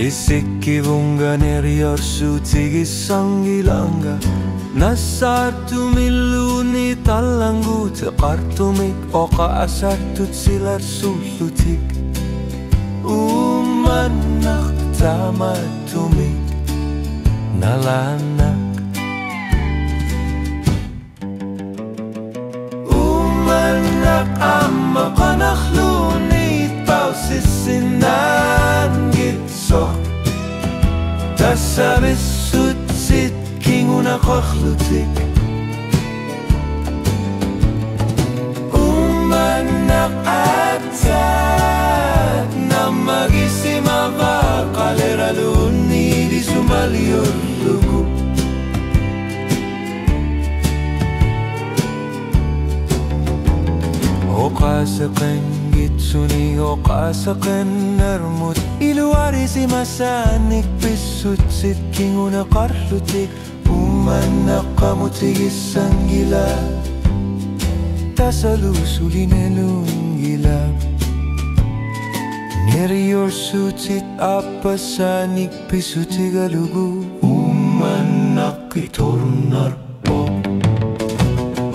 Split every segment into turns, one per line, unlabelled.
Isikki vunga neriorsuutigi sangilanga Nassartumilluni tallangut qartumik oqa asartut silarsullutik Umannak tamatumik nalanak Umannak amma qanakhluni pausissinan gitsok Tasabissutsit kinguna qokhlutik Umannak atat namagisima vaqaleraluni disumaliurlugu Oqasaqan gitsuni oqasaqan narmut Iluarisi masanik bisutsit kinguna qarlutik Umannak qamutigissangila Tasalusulinelungila Neriorsutit appasanik bisutigalugu Umannak itornarpo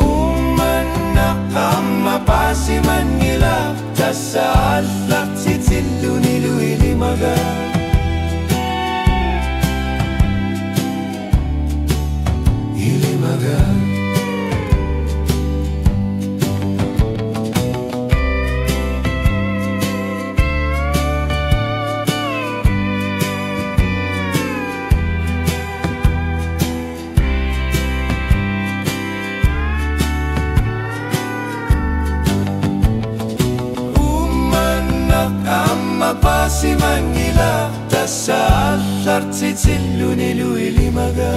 Umannak amma pasimangila Tasaallat sitillunilu ilimaga Ilimaga Pasimangila tasaallar tsitsillunilu ilimaga